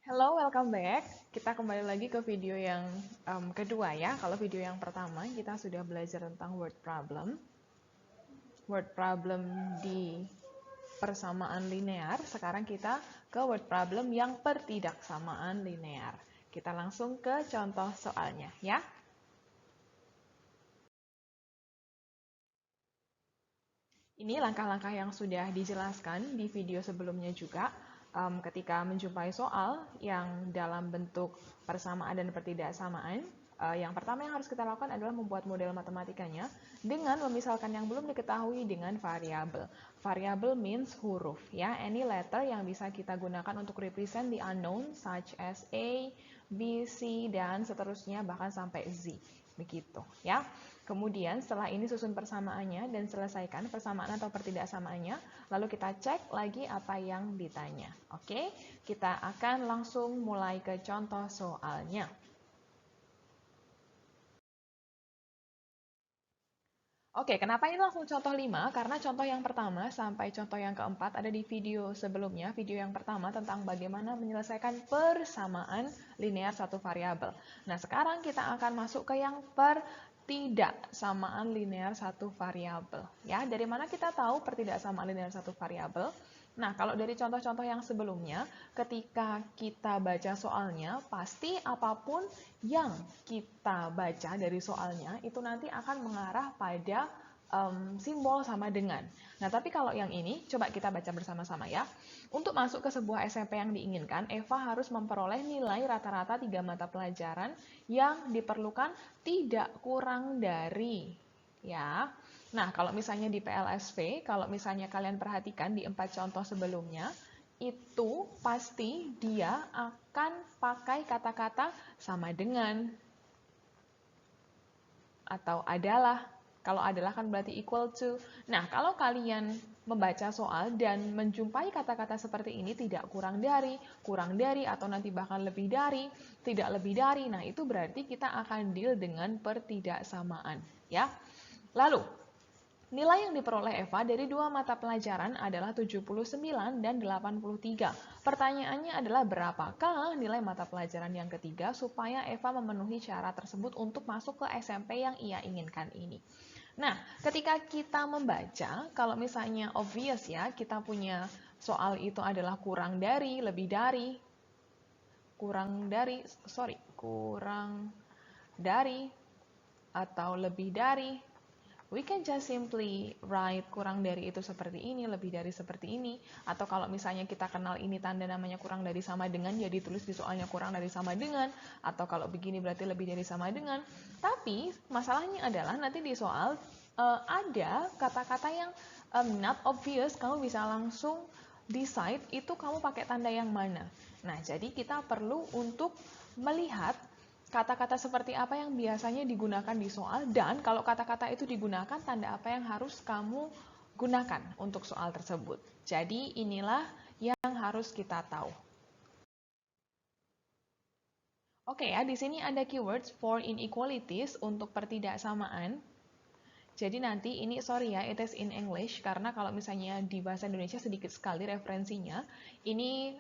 Hello, welcome back. Kita kembali lagi ke video yang kedua ya. Kalau video yang pertama kita sudah belajar tentang word problem. Word problem di persamaan linear. Sekarang kita ke word problem yang pertidaksamaan linear. Kita langsung ke contoh soalnya ya. Ini langkah-langkah yang sudah dijelaskan di video sebelumnya juga. Ketika menjumpai soal yang dalam bentuk persamaan dan pertidaksamaan, yang pertama yang harus kita lakukan adalah membuat model matematikanya dengan memisalkan yang belum diketahui dengan variabel. Variabel means huruf ya, any letter yang bisa kita gunakan untuk represent the unknown such as A, B, C dan seterusnya bahkan sampai Z. Begitu ya. Kemudian setelah ini susun persamaannya dan selesaikan persamaan atau pertidaksamaannya, lalu kita cek lagi apa yang ditanya. Oke, kita akan langsung mulai ke contoh soalnya. Oke, kenapa ini langsung contoh 5? Karena contoh yang pertama sampai contoh yang keempat ada di video sebelumnya. Video yang pertama tentang bagaimana menyelesaikan persamaan linear satu variabel. Nah, sekarang kita akan masuk ke yang pertidaksamaan linear satu variabel. Ya, dari mana kita tahu pertidaksamaan linear satu variabel? Nah, kalau dari contoh-contoh yang sebelumnya, ketika kita baca soalnya, pasti apapun yang kita baca dari soalnya, itu nanti akan mengarah pada simbol sama dengan. Nah, tapi kalau yang ini, coba kita baca bersama-sama ya. Untuk masuk ke sebuah SMP yang diinginkan, Eva harus memperoleh nilai rata-rata 3 mata pelajaran yang diperlukan tidak kurang dari, ya. Nah, kalau misalnya di PLSV, kalau misalnya kalian perhatikan di 4 contoh sebelumnya, itu pasti dia akan pakai kata-kata sama dengan atau adalah. Kalau adalah kan berarti equal to. Nah, kalau kalian membaca soal dan menjumpai kata-kata seperti ini tidak kurang dari, atau nanti bahkan lebih dari, tidak lebih dari. Nah, itu berarti kita akan deal dengan pertidaksamaan, ya. Lalu, nilai yang diperoleh Eva dari dua mata pelajaran adalah 79 dan 83. Pertanyaannya adalah berapakah nilai mata pelajaran yang ketiga supaya Eva memenuhi syarat tersebut untuk masuk ke SMP yang ia inginkan ini. Nah, ketika kita membaca, kalau misalnya obvious ya, kita punya soal itu adalah kurang dari, lebih dari, kurang dari, atau lebih dari. We can just simply write kurang dari itu seperti ini, lebih dari seperti ini. Atau kalau misalnya kita kenal ini tanda namanya kurang dari sama dengan, jadi tulis di soalnya kurang dari sama dengan. Atau kalau begini berarti lebih dari sama dengan. Tapi masalahnya adalah nanti di soal ada kata-kata yang not obvious, kamu bisa langsung decide itu kamu pakai tanda yang mana. Nah, jadi kita perlu untuk melihat kata-kata seperti apa yang biasanya digunakan di soal, dan kalau kata-kata itu digunakan, tanda apa yang harus kamu gunakan untuk soal tersebut. Jadi inilah yang harus kita tahu. Oke ya, di sini ada keywords for inequalities untuk pertidaksamaan. Jadi nanti ini sorry ya, it is in English karena kalau misalnya di bahasa Indonesia sedikit sekali referensinya. Ini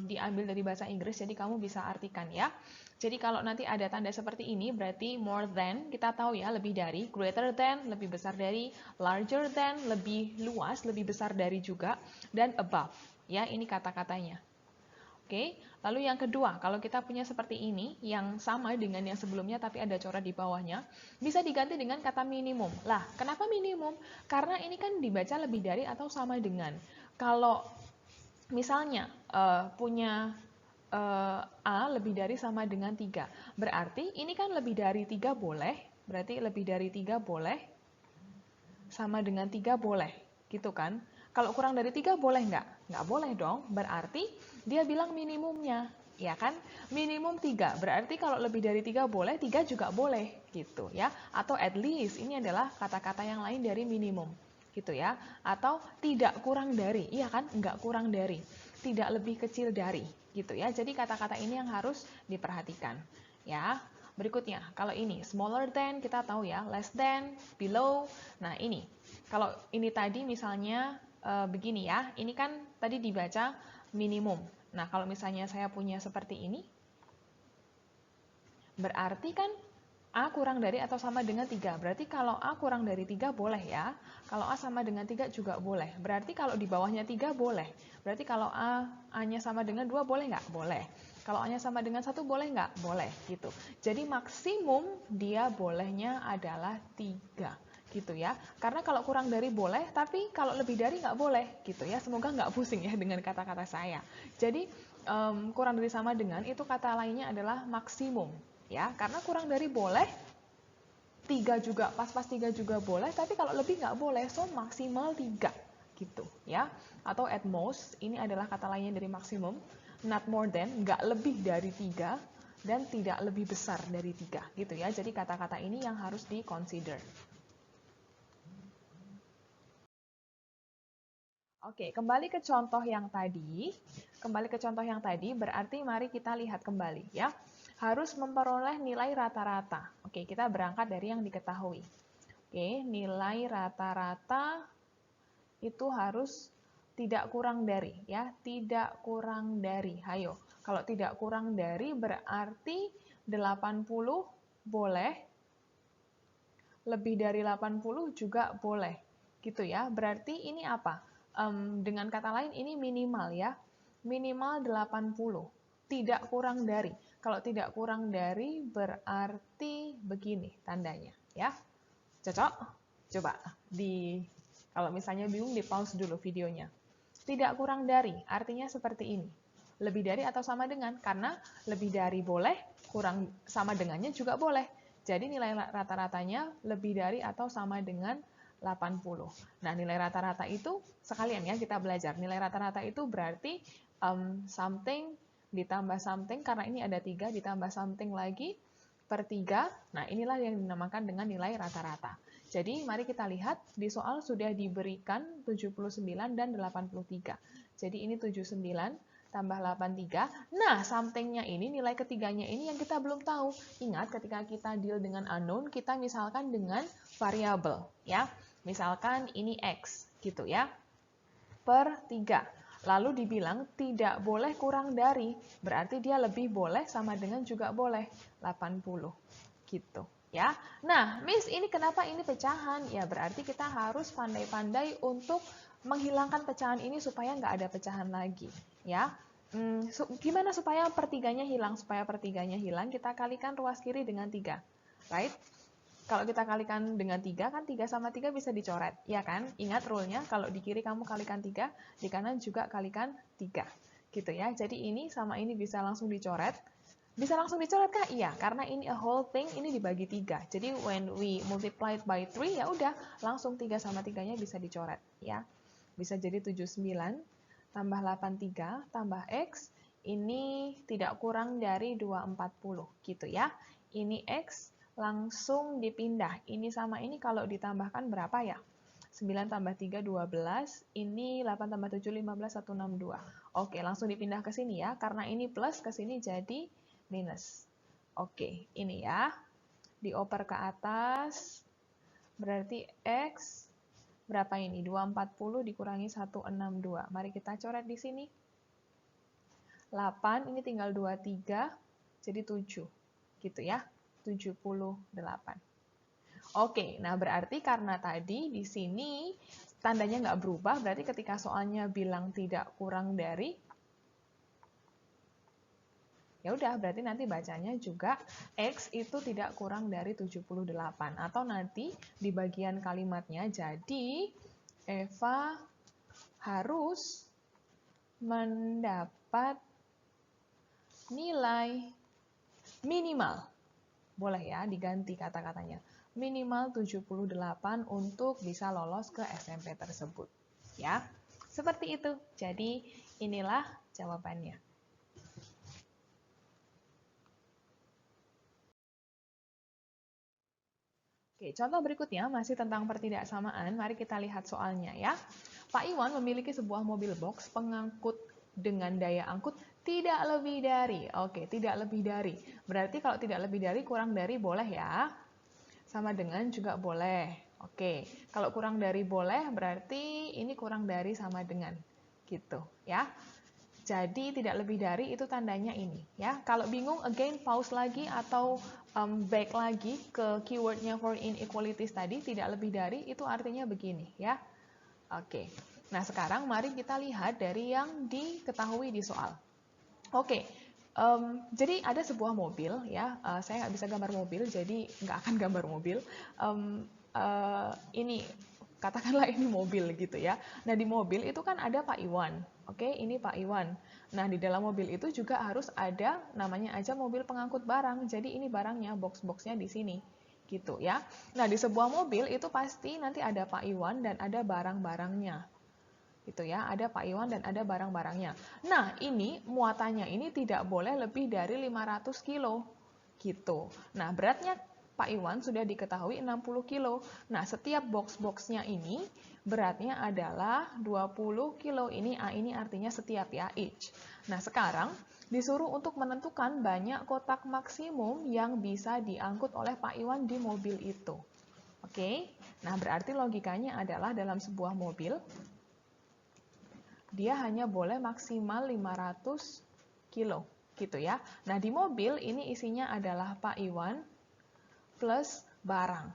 diambil dari bahasa Inggris, jadi kamu bisa artikan ya. Jadi kalau nanti ada tanda seperti ini berarti more than, kita tahu ya, lebih dari, greater than, lebih besar dari, larger than, lebih luas, lebih besar dari juga, dan above. Ya, ini kata-katanya. Oke, lalu yang kedua, kalau kita punya seperti ini, yang sama dengan yang sebelumnya tapi ada coret di bawahnya, bisa diganti dengan kata minimum. Lah, kenapa minimum? Karena ini kan dibaca lebih dari atau sama dengan. Kalau misalnya punya A lebih dari sama dengan 3, berarti ini kan lebih dari 3 boleh, berarti lebih dari 3 boleh, sama dengan 3 boleh, gitu kan? Kalau kurang dari 3 boleh nggak? Nggak boleh dong, berarti dia bilang minimumnya, ya kan? Minimum 3, berarti kalau lebih dari 3 boleh, 3 juga boleh, gitu ya. Atau at least, ini adalah kata-kata yang lain dari minimum, gitu ya. Atau tidak kurang dari, iya kan? Nggak kurang dari, tidak lebih kecil dari, gitu ya. Jadi kata-kata ini yang harus diperhatikan, ya. Berikutnya, kalau ini smaller than, kita tahu ya, less than, below. Nah, ini kalau ini tadi misalnya begini ya, ini kan tadi dibaca minimum. Nah, kalau misalnya saya punya seperti ini, berarti kan A kurang dari atau sama dengan 3. Berarti kalau A kurang dari 3 boleh ya. Kalau A sama dengan 3 juga boleh. Berarti kalau di bawahnya 3 boleh. Berarti kalau A-nya sama dengan 2 boleh nggak? Boleh. Kalau A-nya sama dengan 1 boleh nggak? Boleh. Gitu. Jadi maksimum dia bolehnya adalah 3. Gitu ya. Karena kalau kurang dari boleh, tapi kalau lebih dari nggak boleh. Gitu ya. Semoga nggak pusing ya dengan kata-kata saya. Jadi kurang dari sama dengan itu kata lainnya adalah maksimum. Ya, karena kurang dari boleh, 3 juga, pas-pas 3 juga boleh, tapi kalau lebih nggak boleh, so maksimal 3, gitu ya. Atau at most, ini adalah kata lainnya dari maksimum, not more than, nggak lebih dari 3, dan tidak lebih besar dari 3, gitu ya. Jadi kata-kata ini yang harus di-consider. Oke, kembali ke contoh yang tadi. Kembali ke contoh yang tadi, berarti mari kita lihat kembali ya. Harus memperoleh nilai rata-rata. Oke, kita berangkat dari yang diketahui. Oke, nilai rata-rata itu harus tidak kurang dari ya, tidak kurang dari. Hayo, kalau tidak kurang dari berarti 80 boleh, lebih dari 80 juga boleh. Gitu ya. Berarti ini apa? Dengan kata lain ini minimal ya. Minimal 80. Tidak kurang dari. Kalau tidak kurang dari berarti begini tandanya ya. Cocok? Coba kalau misalnya bingung di pause dulu videonya. Tidak kurang dari artinya seperti ini. Lebih dari atau sama dengan, karena lebih dari boleh, kurang sama dengannya juga boleh. Jadi nilai rata-ratanya lebih dari atau sama dengan 80. Nah, nilai rata-rata itu sekalian ya kita belajar. Nilai rata-rata itu berarti something ditambah something, karena ini ada 3, ditambah something lagi per 3. Nah, inilah yang dinamakan dengan nilai rata-rata. Jadi, mari kita lihat di soal sudah diberikan 79 dan 83. Jadi, ini 79 tambah 83. Nah, something-nya ini, nilai ketiganya ini yang kita belum tahu. Ingat, ketika kita deal dengan unknown, kita misalkan dengan variabel, ya. Misalkan ini X, gitu ya, per 3. Lalu dibilang tidak boleh kurang dari, berarti dia lebih boleh sama dengan juga boleh, 80. Gitu. Ya, nah, Miss, ini kenapa ini pecahan? Ya, berarti kita harus pandai-pandai untuk menghilangkan pecahan ini supaya nggak ada pecahan lagi. Ya, gimana supaya pertiganya hilang? Supaya pertiganya hilang, kita kalikan ruas kiri dengan 3. Right? Kalau kita kalikan dengan 3, kan 3 sama 3 bisa dicoret. Ya kan? Ingat rule-nya, kalau di kiri kamu kalikan 3, di kanan juga kalikan 3. Gitu ya. Jadi ini sama ini bisa langsung dicoret. Bisa langsung dicoret kah? Iya, karena ini a whole thing, ini dibagi 3. Jadi when we multiply it by 3, ya udah, langsung 3 sama 3-nya bisa dicoret. Ya. Bisa jadi 79 tambah 83 tambah X, ini tidak kurang dari 240. Gitu ya. Ini X langsung dipindah. Ini sama ini kalau ditambahkan berapa ya? 9 tambah 3, 12. Ini 8 tambah 7, 15, 162. Oke, langsung dipindah ke sini ya. Karena ini plus, ke sini jadi minus. Oke, ini ya. Dioper ke atas. Berarti X berapa ini? 240 dikurangi 162. Mari kita coret di sini. 8, ini tinggal 23, jadi 7. Gitu ya. 78. Oke, nah berarti karena tadi di sini tandanya nggak berubah, berarti ketika soalnya bilang tidak kurang dari, ya udah, berarti nanti bacanya juga X itu tidak kurang dari 78. Atau nanti di bagian kalimatnya, jadi Eva harus mendapat nilai minimal. Boleh ya, diganti kata-katanya. Minimal 78 untuk bisa lolos ke SMP tersebut. Ya, seperti itu. Jadi, inilah jawabannya. Oke, contoh berikutnya masih tentang pertidaksamaan. Mari kita lihat soalnya ya. Pak Iwan memiliki sebuah mobil box pengangkut dengan daya angkut tidak lebih dari. Oke, tidak lebih dari. Berarti kalau tidak lebih dari, kurang dari boleh ya. Sama dengan juga boleh. Oke, kalau kurang dari boleh berarti ini kurang dari sama dengan. Gitu ya. Jadi tidak lebih dari itu tandanya ini ya. Kalau bingung again pause lagi atau back lagi ke keywordnya for inequalities tadi, tidak lebih dari itu artinya begini ya. Oke. Nah, sekarang mari kita lihat dari yang diketahui di soal. Oke. Jadi ada sebuah mobil ya. Saya nggak bisa gambar mobil, jadi nggak akan gambar mobil. Ini katakanlah ini mobil gitu ya. Nah, di mobil itu kan ada Pak Iwan. Oke, ini Pak Iwan. Nah, di dalam mobil itu juga harus ada namanya aja mobil pengangkut barang. Jadi ini barangnya, box-boxnya di sini. Gitu ya. Nah, di sebuah mobil itu pasti nanti ada Pak Iwan dan ada barang-barangnya. Gitu ya, ada Pak Iwan dan ada barang-barangnya. Nah, ini muatannya ini tidak boleh lebih dari 500 kilo. Gitu. Nah, beratnya Pak Iwan sudah diketahui 60 kilo. Nah, setiap box-boxnya ini beratnya adalah 20 kilo. Ini A ini artinya setiap ya, each. Nah, sekarang disuruh untuk menentukan banyak kotak maksimum yang bisa diangkut oleh Pak Iwan di mobil itu. Oke, nah berarti logikanya adalah dalam sebuah mobil, dia hanya boleh maksimal 500 kilo. Gitu ya. Nah, di mobil ini isinya adalah Pak Iwan plus barang.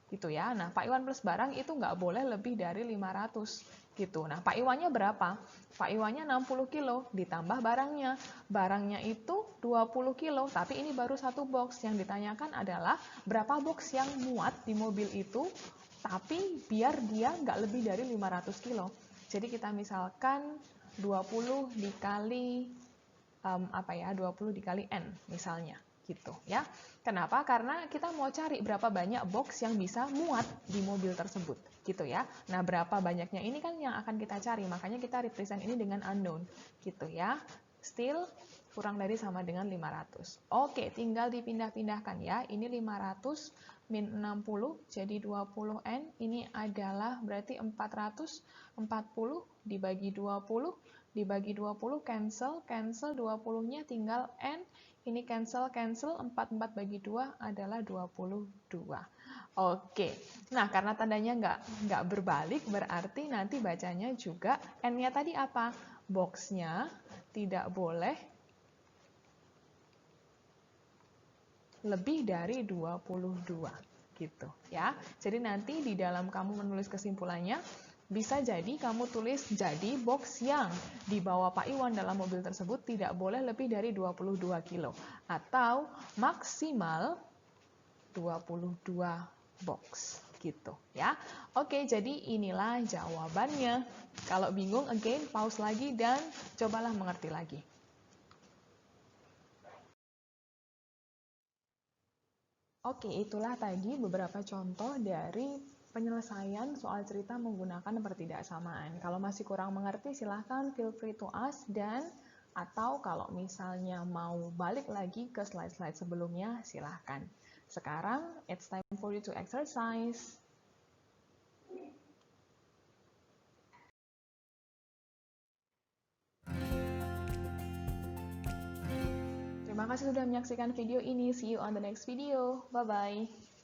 Gitu ya. Nah, Pak Iwan plus barang itu nggak boleh lebih dari 500 gitu. Nah, Pak Iwannya berapa? Pak Iwannya 60 kilo ditambah barangnya. Barangnya itu 20 kilo, tapi ini baru satu box. Yang ditanyakan adalah berapa box yang muat di mobil itu, tapi biar dia nggak lebih dari 500 kilo. Jadi kita misalkan 20 dikali 20 dikali N misalnya gitu ya. Kenapa? Karena kita mau cari berapa banyak box yang bisa muat di mobil tersebut gitu ya. Nah, berapa banyaknya ini kan yang akan kita cari, makanya kita represent ini dengan unknown gitu ya. Still kurang dari sama dengan 500. Oke, tinggal dipindah-pindahkan ya. Ini 500 min 60 jadi 20N. Ini adalah berarti 440 dibagi 20 dibagi 20 cancel 20-nya tinggal N, ini cancel, 4 bagi 2 adalah 22. Oke, nah karena tandanya nggak berbalik, berarti nanti bacanya juga N-nya tadi apa? Box-nya tidak boleh lebih dari 22 gitu ya. Jadi nanti di dalam kamu menulis kesimpulannya, bisa jadi kamu tulis jadi box yang dibawa Pak Iwan dalam mobil tersebut tidak boleh lebih dari 22 kilo atau maksimal 22 box gitu ya. Oke, jadi inilah jawabannya. Kalau bingung again pause lagi dan cobalah mengerti lagi. Oke, itulah tadi beberapa contoh dari penyelesaian soal cerita menggunakan pertidaksamaan. Kalau masih kurang mengerti, silahkan feel free to ask dan atau kalau misalnya mau balik lagi ke slide-slide sebelumnya, silahkan. Sekarang, it's time for you to exercise. Terima kasih sudah menyaksikan video ini. See you on the next video. Bye-bye.